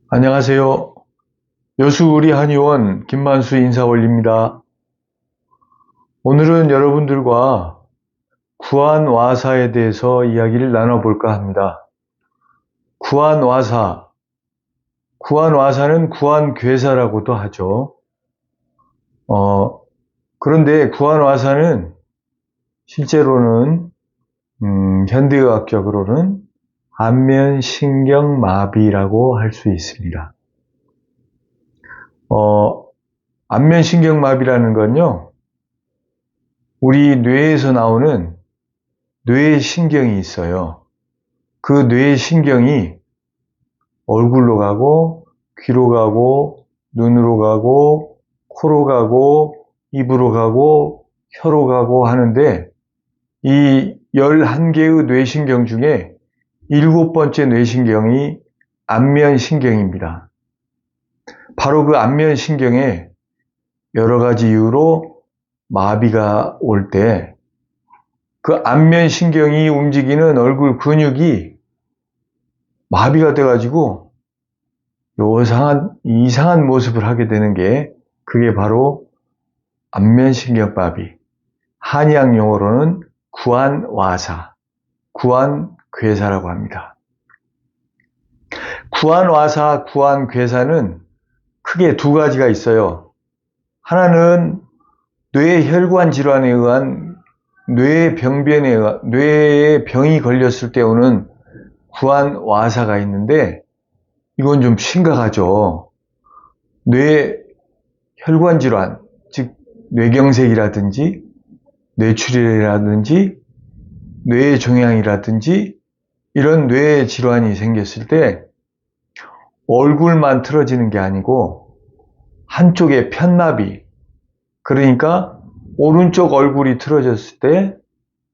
안녕하세요. 여수우리 한의원 김만수 인사 올립니다. 오늘은 여러분들과 구안와사에 대해서 이야기를 나눠볼까 합니다. 구안와사, 구안와사는 구안괴사라고도 하죠. 그런데 구안와사는 실제로는 현대의학적으로는 안면신경마비라고 할 수 있습니다. 안면신경마비라는 건요, 우리 뇌에서 나오는 뇌신경이 있어요. 그 뇌신경이 얼굴로 가고, 귀로 가고, 눈으로 가고, 코로 가고, 입으로 가고, 혀로 가고 하는데, 이 11개의 뇌신경 중에 7번째 뇌신경이 안면신경입니다. 바로 그 안면신경에 여러 가지 이유로 마비가 올 때 그 안면신경이 움직이는 얼굴 근육이 마비가 돼가지고 이상한 모습을 하게 되는 게 그게 바로 안면신경마비, 한의학 용어로는 구안와사, 구안괴사라고 합니다. 구안와사, 구안괴사는 크게 두 가지가 있어요. 하나는 뇌혈관 질환에 의한 뇌병변에 의한 뇌에 병이 걸렸을 때 오는 구안와사가 있는데 이건 좀 심각하죠. 뇌혈관 질환, 즉 뇌경색이라든지 뇌출혈이라든지 뇌종양이라든지 이런 뇌 질환이 생겼을 때 얼굴만 틀어지는 게 아니고 한쪽에 편마비, 그러니까 오른쪽 얼굴이 틀어졌을 때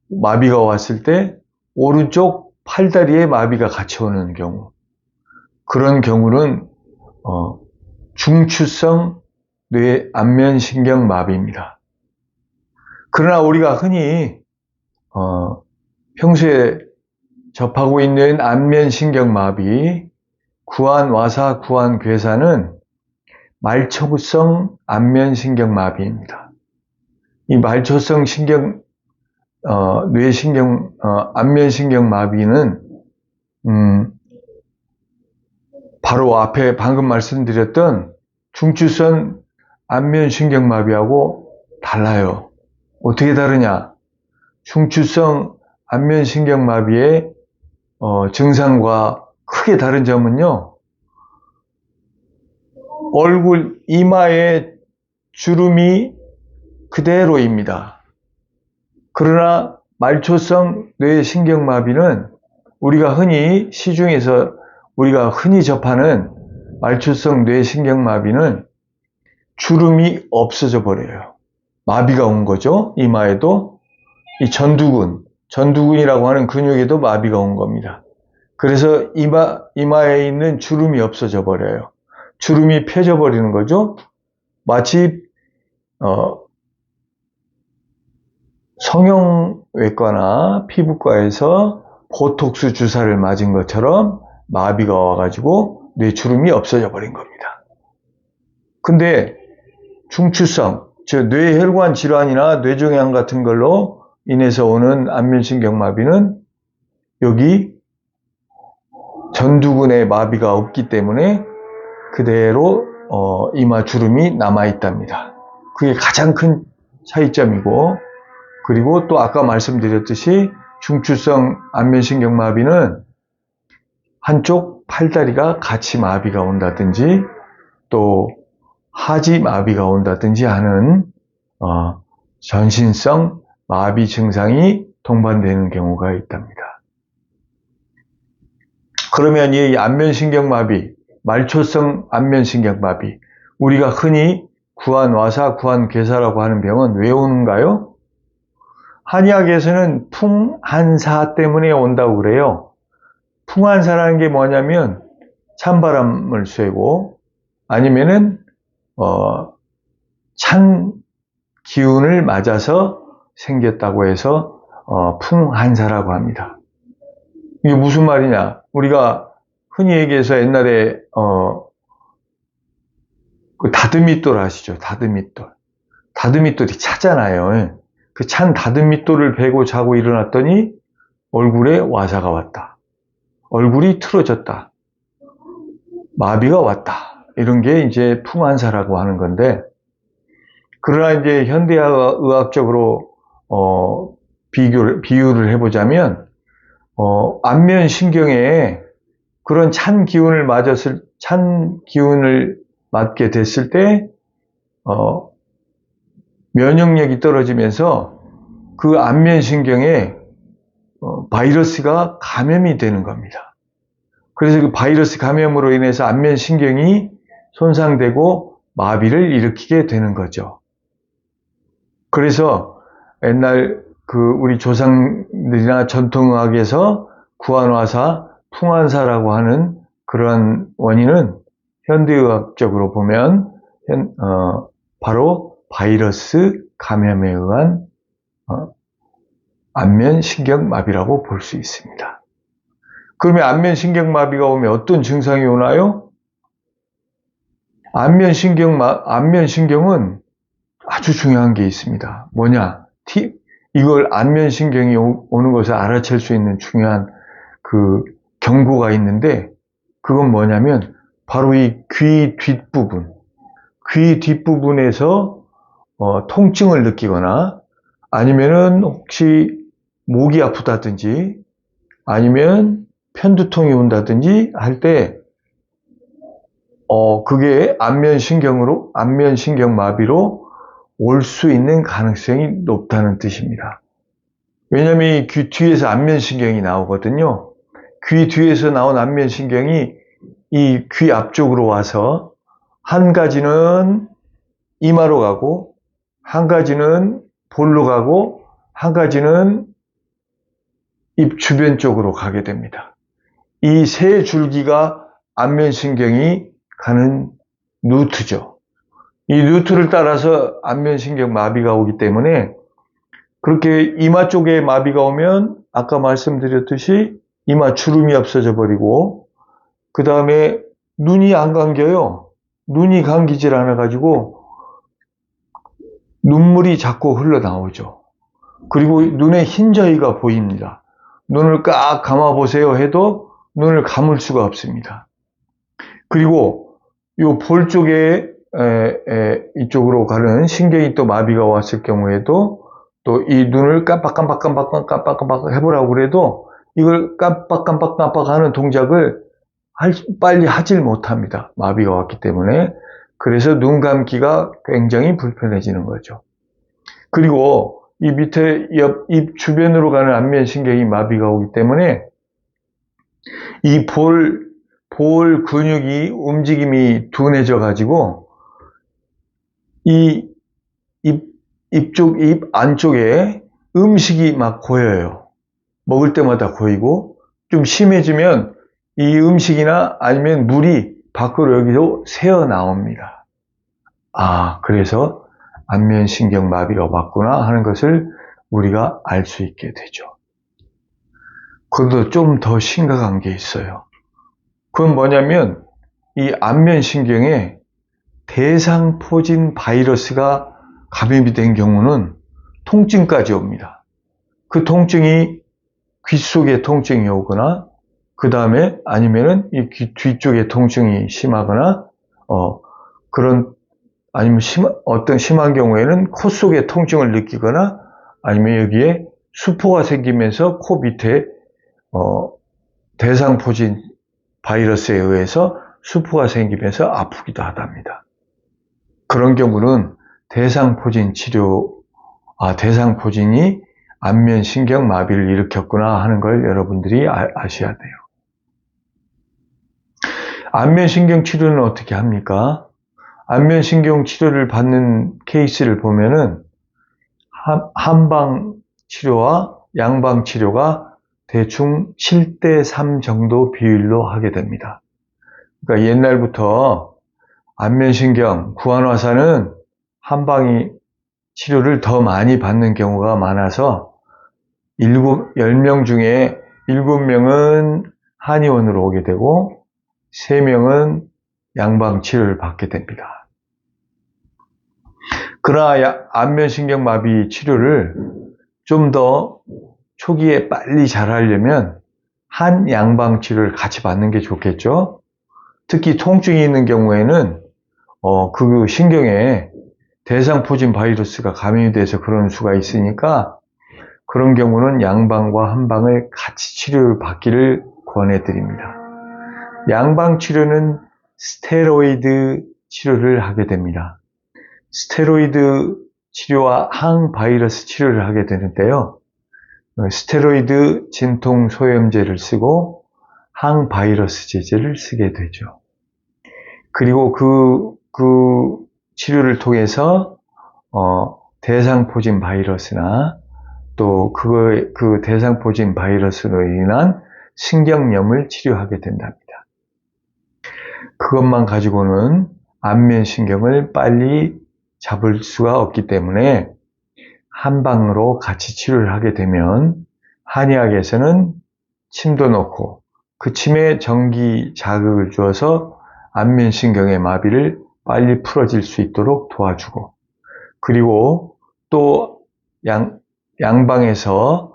마비가 왔을 때 오른쪽 팔다리에 마비가 같이 오는 경우, 그런 경우는 중추성 뇌 안면신경 마비입니다. 그러나 우리가 흔히 평소에 접하고 있는 안면신경 마비, 구안와사, 구안괴사는 말초성 안면신경 마비입니다. 이 말초성 뇌신경, 안면신경 마비는, 바로 앞에 방금 말씀드렸던 중추성 안면신경 마비하고 달라요. 어떻게 다르냐? 중추성 안면신경 마비의 증상과 크게 다른 점은요, 얼굴 이마에 주름이 그대로입니다. 그러나 말초성 뇌신경마비는 우리가 흔히 시중에서 우리가 흔히 접하는 말초성 뇌신경마비는 주름이 없어져 버려요. 마비가 온 거죠. 이마에도 이 전두근이라고 하는 근육에도 마비가 온 겁니다. 그래서 이마에 있는 주름이 없어져 버려요. 주름이 펴져 버리는 거죠. 마치 성형외과나 피부과에서 보톡스 주사를 맞은 것처럼 마비가 와가지고 뇌주름이 없어져 버린 겁니다. 근데 중추성, 즉 뇌혈관 질환이나 뇌종양 같은 걸로 인해서 오는 안면신경마비는 여기 전두근에 마비가 없기 때문에 그대로 이마 주름이 남아있답니다. 그게 가장 큰 차이점이고, 그리고 또 아까 말씀드렸듯이 중추성 안면신경마비는 한쪽 팔다리가 같이 마비가 온다든지 또 하지 마비가 온다든지 하는 전신성 마비 증상이 동반되는 경우가 있답니다. 그러면 이 안면신경마비, 말초성 안면신경마비, 우리가 흔히 구안와사, 구안괴사라고 하는 병은 왜 오는가요? 한의학에서는 풍한사 때문에 온다고 그래요. 풍한사라는 게 뭐냐면 찬바람을 쐬고 아니면은 찬 기운을 맞아서 생겼다고 해서 풍한사라고 합니다. 이게 무슨 말이냐? 우리가 흔히 얘기해서 옛날에 그 다듬이돌 아시죠? 다듬이돌. 다듬이돌이 차잖아요. 그 찬 다듬이돌을 베고 자고 일어났더니 얼굴에 와사가 왔다. 얼굴이 틀어졌다. 마비가 왔다. 이런 게 이제 풍환사라고 하는 건데, 그러나 이제 현대의학적으로 비유를 해보자면 안면신경에 그런 찬 기운을 맞게 됐을 때 면역력이 떨어지면서 그 안면신경에 바이러스가 감염이 되는 겁니다. 그래서 그 바이러스 감염으로 인해서 안면신경이 손상되고 마비를 일으키게 되는 거죠. 그래서 옛날 우리 조상들이나 전통의학에서 구안화사, 풍환사라고 하는 그런 원인은 현대의학적으로 보면 바로 바이러스 감염에 의한 안면신경마비라고 볼 수 있습니다. 그러면 안면신경마비가 오면 어떤 증상이 오나요? 안면신경은 아주 중요한 게 있습니다. 뭐냐? 이걸 안면신경이 오는 것을 알아챌 수 있는 중요한 그 경고가 있는데, 그건 뭐냐면 바로 이 귀 뒷부분에서 통증을 느끼거나, 아니면은 혹시 목이 아프다든지, 아니면 편두통이 온다든지 할 때 그게 안면신경마비로 올 수 있는 가능성이 높다는 뜻입니다. 왜냐하면 이 귀 뒤에서 안면신경이 나오거든요. 귀 뒤에서 나온 안면신경이 이 귀 앞쪽으로 와서 한 가지는 이마로 가고, 한 가지는 볼로 가고, 한 가지는 입 주변 쪽으로 가게 됩니다. 이 세 줄기가 안면신경이 가는 루트죠. 이 루트를 따라서 안면신경 마비가 오기 때문에, 그렇게 이마 쪽에 마비가 오면 아까 말씀드렸듯이 이마 주름이 없어져 버리고, 그 다음에 눈이 안 감겨요. 눈이 감기질 않아 가지고 눈물이 자꾸 흘러나오죠. 그리고 눈에 흰저리가 보입니다. 눈을 꽉 감아 보세요 해도 눈을 감을 수가 없습니다. 그리고 이 볼 쪽에 이쪽으로 가는 신경이 또 마비가 왔을 경우에도 또 이 눈을 깜빡깜빡 해보라고 그래도 이걸 깜빡 하는 동작을 빨리 하질 못합니다. 마비가 왔기 때문에. 그래서 눈 감기가 굉장히 불편해지는 거죠. 그리고 이 밑에 입 주변으로 가는 안면신경이 마비가 오기 때문에 이 볼 근육이 움직임이 둔해져 가지고 이 입 안쪽에 음식이 막 고여요. 먹을 때마다 고이고, 좀 심해지면 이 음식이나 아니면 물이 밖으로 여기로 새어 나옵니다. 그래서 안면신경 마비가 왔구나 하는 것을 우리가 알 수 있게 되죠. 그런데 좀 더 심각한 게 있어요. 그건 뭐냐면 이 안면신경에 대상포진 바이러스가 감염이 된 경우는 통증까지 옵니다. 그 통증이 귀 속에 통증이 오거나, 그 다음에 아니면은 이 귀 뒤쪽에 통증이 심하거나, 아니면 어떤 심한 경우에는 코 속에 통증을 느끼거나, 아니면 여기에 수포가 생기면서 코 밑에 대상포진 바이러스에 의해서 수포가 생기면서 아프기도 하답니다. 그런 경우는 대상포진이 안면신경 마비를 일으켰구나 하는 걸 여러분들이 아셔야 돼요. 안면신경 치료는 어떻게 합니까? 안면신경 치료를 받는 케이스를 보면은 한방 치료와 양방 치료가 대충 7대3 정도 비율로 하게 됩니다. 그러니까 옛날부터 안면신경, 구안화사는 한방이 치료를 더 많이 받는 경우가 많아서 10명 중에 7명은 한의원으로 오게 되고, 3명은 양방 치료를 받게 됩니다. 그러나 안면신경마비 치료를 좀 더 초기에 빨리 잘하려면 한 양방 치료를 같이 받는 게 좋겠죠. 특히 통증이 있는 경우에는 그 신경에 대상포진 바이러스가 감염이 돼서 그런 수가 있으니까 그런 경우는 양방과 한방을 같이 치료를 받기를 권해드립니다. 양방 치료는 스테로이드 치료를 하게 됩니다. 스테로이드 치료와 항바이러스 치료를 하게 되는데요. 스테로이드 진통소염제를 쓰고 항바이러스 제제를 쓰게 되죠. 그리고 그 치료를 통해서 대상포진 바이러스나 또 그 대상포진 바이러스로 인한 신경염을 치료하게 된답니다. 그것만 가지고는 안면신경을 빨리 잡을 수가 없기 때문에 한방으로 같이 치료를 하게 되면 한의학에서는 침도 넣고 그 침에 전기 자극을 주어서 안면신경의 마비를 빨리 풀어질 수 있도록 도와주고, 그리고 또 양방에서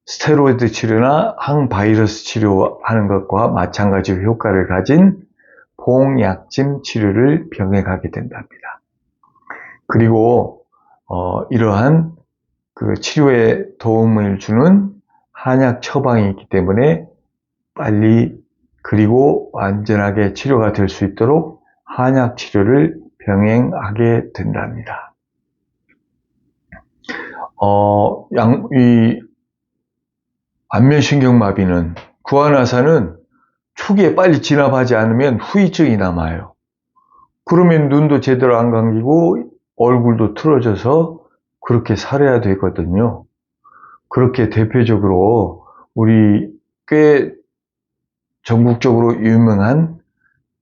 스테로이드 치료나 항바이러스 치료하는 것과 마찬가지 효과를 가진 봉약침 치료를 병행하게 된답니다. 그리고 이러한 그 치료에 도움을 주는 한약 처방이 있기 때문에 빨리 그리고 완전하게 치료가 될 수 있도록 한약 치료를 병행하게 된답니다. 이 안면신경마비는 구안화사는 초기에 빨리 진압하지 않으면 후유증이 남아요. 그러면 눈도 제대로 안 감기고 얼굴도 틀어져서 그렇게 살아야 되거든요. 그렇게 대표적으로 우리 꽤 전국적으로 유명한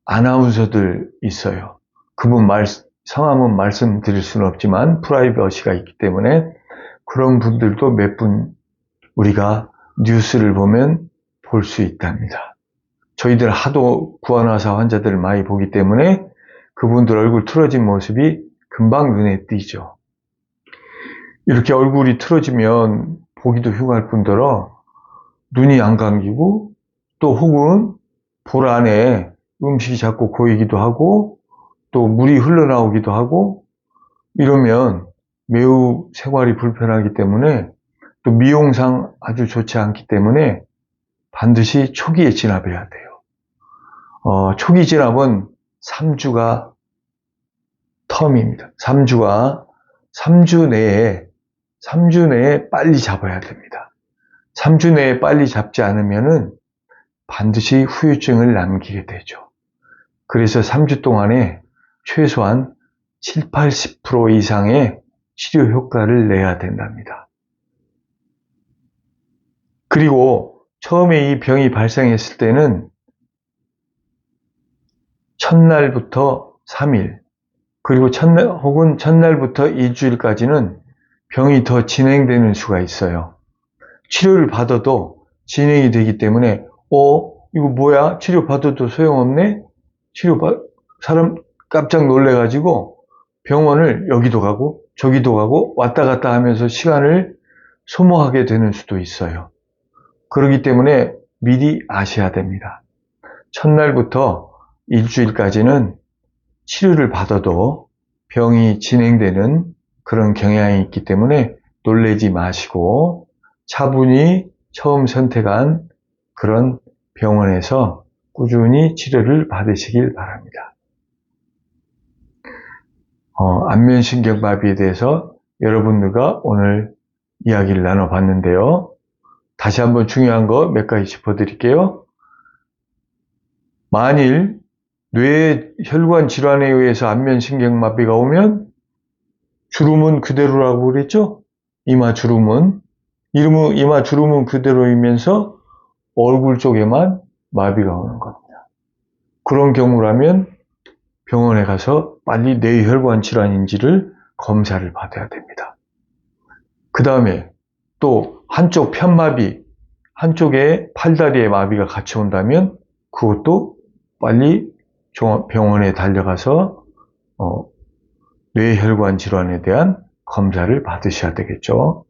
아나운서들 있어요. 그분 성함은 말씀드릴 수는 없지만 프라이버시가 있기 때문에 그런 분들도 몇 분 우리가 뉴스를 보면 볼 수 있답니다. 저희들 하도 구안화사 환자들을 많이 보기 때문에 그분들 얼굴 틀어진 모습이 금방 눈에 띄죠. 이렇게 얼굴이 틀어지면 보기도 흉할 뿐더러 눈이 안 감기고 또 혹은 볼 안에 음식이 자꾸 고이기도 하고 또 물이 흘러나오기도 하고 이러면 매우 생활이 불편하기 때문에 또 미용상 아주 좋지 않기 때문에 반드시 초기에 진압해야 돼요. 초기 진압은 3주가 텀입니다. 3주 내에 빨리 잡아야 됩니다. 3주 내에 빨리 잡지 않으면은 반드시 후유증을 남기게 되죠. 그래서 3주 동안에 최소한 7, 80% 이상의 치료 효과를 내야 된답니다. 그리고 처음에 이 병이 발생했을 때는 첫날부터 3일, 그리고 혹은 첫날부터 일주일까지는 병이 더 진행되는 수가 있어요. 치료를 받아도 진행이 되기 때문에 이거 뭐야? 치료 받아도 소용없네? 사람 깜짝 놀래가지고 병원을 여기도 가고 저기도 가고 왔다 갔다 하면서 시간을 소모하게 되는 수도 있어요. 그렇기 때문에 미리 아셔야 됩니다. 첫날부터 일주일까지는 치료를 받아도 병이 진행되는 그런 경향이 있기 때문에 놀라지 마시고 차분히 처음 선택한 그런 병원에서 꾸준히 치료를 받으시길 바랍니다. 안면신경마비에 대해서 여러분들과 오늘 이야기를 나눠봤는데요. 다시 한번 중요한 거 몇 가지 짚어드릴게요. 만일 뇌 혈관 질환에 의해서 안면신경마비가 오면 주름은 그대로라고 그랬죠? 이마 주름은 그대로이면서 얼굴 쪽에만 마비가 오는 겁니다. 그런 경우라면 병원에 가서 빨리 뇌혈관 질환인지를 검사를 받아야 됩니다. 그 다음에 또 한쪽 편마비, 한쪽에 팔다리에 마비가 같이 온다면 그것도 빨리 병원에 달려가서 뇌혈관 질환에 대한 검사를 받으셔야 되겠죠.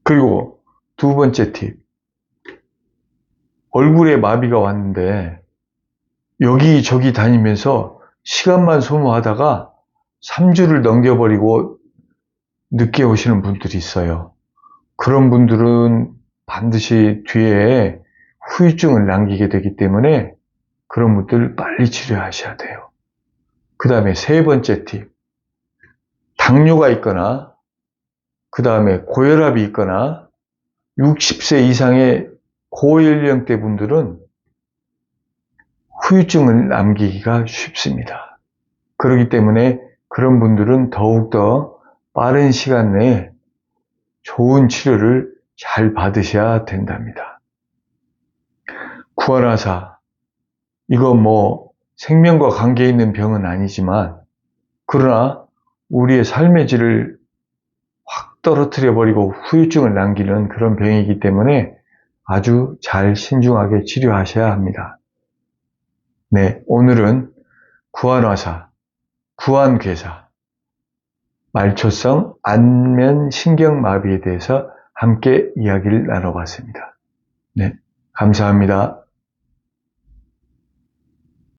그리고 두 번째 팁. 얼굴에 마비가 왔는데 여기저기 다니면서 시간만 소모하다가 3주를 넘겨버리고 늦게 오시는 분들이 있어요. 그런 분들은 반드시 뒤에 후유증을 남기게 되기 때문에 그런 분들 빨리 치료하셔야 돼요. 그 다음에 세 번째 팁. 당뇨가 있거나 그 다음에 고혈압이 있거나 60세 이상의 고연령대 분들은 후유증을 남기기가 쉽습니다. 그렇기 때문에 그런 분들은 더욱더 빠른 시간 내에 좋은 치료를 잘 받으셔야 된답니다. 구안화사, 이거 생명과 관계 있는 병은 아니지만 그러나 우리의 삶의 질을 확 떨어뜨려 버리고 후유증을 남기는 그런 병이기 때문에 아주 잘 신중하게 치료하셔야 합니다. 네, 오늘은 구안화사, 구안괴사, 말초성 안면신경마비에 대해서 함께 이야기를 나눠봤습니다. 네, 감사합니다.